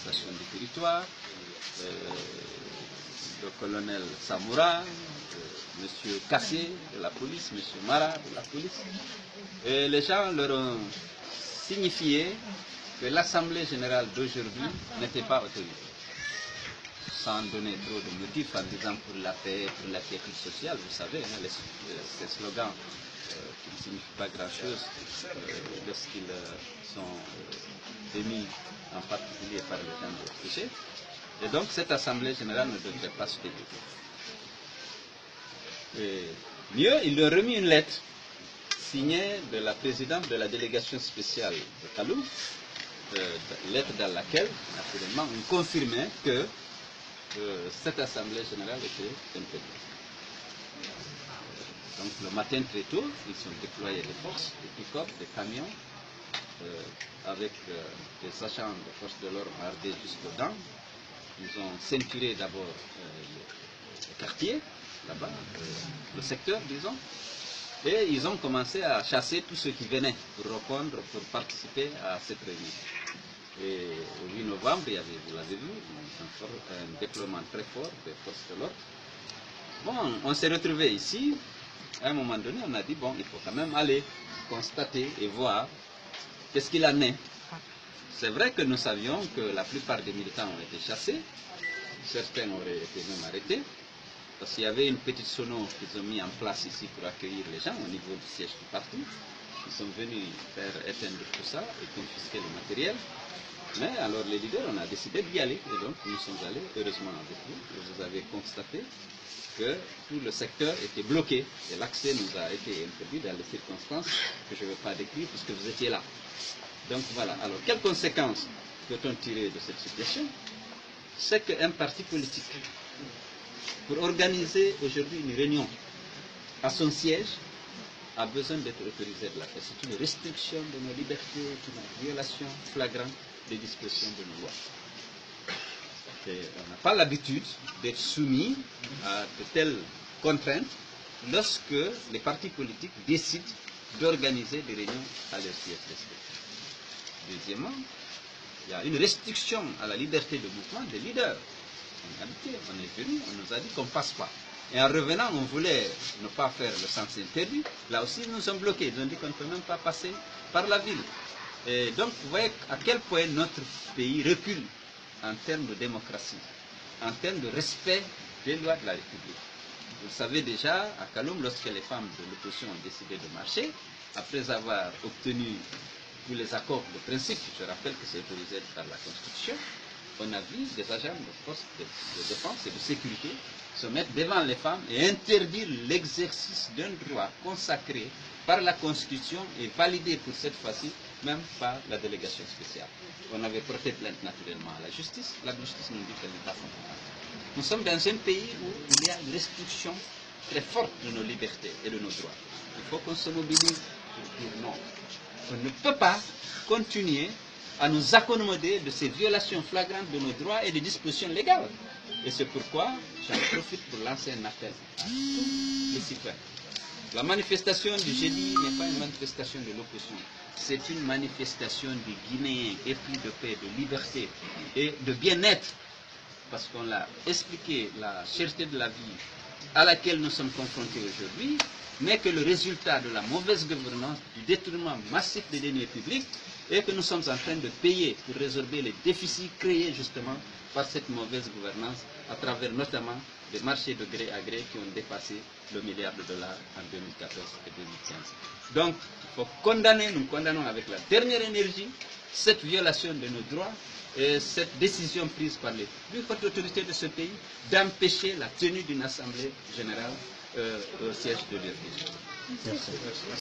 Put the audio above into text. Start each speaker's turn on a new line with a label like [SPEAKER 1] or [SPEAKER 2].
[SPEAKER 1] l'administration du territoire, le colonel Samoura, M. Kassé de la police, M. Mara de la police. Et les gens leur ont signifié que l'Assemblée générale d'aujourd'hui n'était pas autorisée. Sans donner trop de motifs, en disant pour la paix, pour la quiétude sociale, vous savez, hein, ces slogans qui ne signifient pas grand-chose lorsqu'ils sont émis en particulier par les gens de FPG. Et donc cette Assemblée générale ne devrait pas se tenir. Et mieux, il leur a remis une lettre signée de la présidente de la délégation spéciale de Kaloum, lettre dans laquelle, naturellement, on confirmait que cette Assemblée générale était interdite. Donc le matin très tôt, ils ont déployé des forces, des pick-up, des camions, avec des agents de force de l'ordre armés jusqu'aux dents. Ils ont ceinturé d'abord le quartier, là-bas, le secteur, disons, et ils ont commencé à chasser tous ceux qui venaient pour répondre, pour participer à cette réunion. Et au 8 novembre, il y avait, vous l'avez vu, un déploiement très fort des forces de l'ordre. Bon, on s'est retrouvés ici. À un moment donné, on a dit, bon, il faut quand même aller constater et voir qu'est-ce qu'il en est. C'est vrai que nous savions que la plupart des militants ont été chassés. Certains auraient été même arrêtés. Parce qu'il y avait une petite sono qu'ils ont mis en place ici pour accueillir les gens au niveau du siège du parti. Ils sont venus faire éteindre tout ça et confisquer le matériel. Mais alors les leaders, on a décidé d'y aller. Et donc nous sommes allés, heureusement avec vous. Vous avez constaté que tout le secteur était bloqué. Et l'accès nous a été interdit dans les circonstances que je ne vais pas décrire puisque vous étiez là. Donc voilà. Alors quelles conséquences peut-on tirer de cette situation? C'est qu'un parti politique, pour organiser aujourd'hui une réunion à son siège, a besoin d'être autorisé de la paix. C'est une restriction de nos libertés, une violation flagrante des dispositions de nos lois. Et on n'a pas l'habitude d'être soumis à de telles contraintes lorsque les partis politiques décident d'organiser des réunions à leur siège. Deuxièmement, il y a une restriction à la liberté de mouvement des leaders. On est venu, on nous a dit qu'on ne passe pas. Et en revenant, on voulait ne pas faire le sens interdit. Là aussi, nous sommes bloqués. Ils ont dit qu'on ne peut même pas passer par la ville. Et donc, vous voyez à quel point notre pays recule en termes de démocratie, en termes de respect des lois de la République. Vous le savez déjà, à Kaloum, lorsque les femmes de l'opposition ont décidé de marcher, après avoir obtenu tous les accords de principe, je rappelle que c'est autorisé par la Constitution, on a vu des agents de force de défense et de sécurité se mettre devant les femmes et interdire l'exercice d'un droit consacré par la Constitution et validé pour cette fois-ci même par la délégation spéciale. On avait porté plainte naturellement à la justice nous dit qu'elle n'est pas compétente. Nous sommes dans un pays où il y a une restriction très forte de nos libertés et de nos droits. Il faut qu'on se mobilise pour dire non. On ne peut pas continuer à nous accommoder de ces violations flagrantes de nos droits et des dispositions légales. Et c'est pourquoi j'en profite pour lancer un appel à tous les citoyens. La manifestation du jeudi n'est pas une manifestation de l'opposition, c'est une manifestation des Guinéens épris de paix, de liberté et de bien-être. Parce qu'on l'a expliqué, la cherté de la vie à laquelle nous sommes confrontés aujourd'hui n'est que le résultat de la mauvaise gouvernance, du détournement massif des deniers publics et que nous sommes en train de payer pour résorber les déficits créés justement par cette mauvaise gouvernance à travers notamment des marchés de gré à gré qui ont dépassé le milliard de dollars en 2014 et 2015. Donc, il faut condamner, nous condamnons avec la dernière énergie cette violation de nos droits et cette décision prise par les plus fortes autorités de ce pays d'empêcher la tenue d'une assemblée générale au siège de l'UFDG.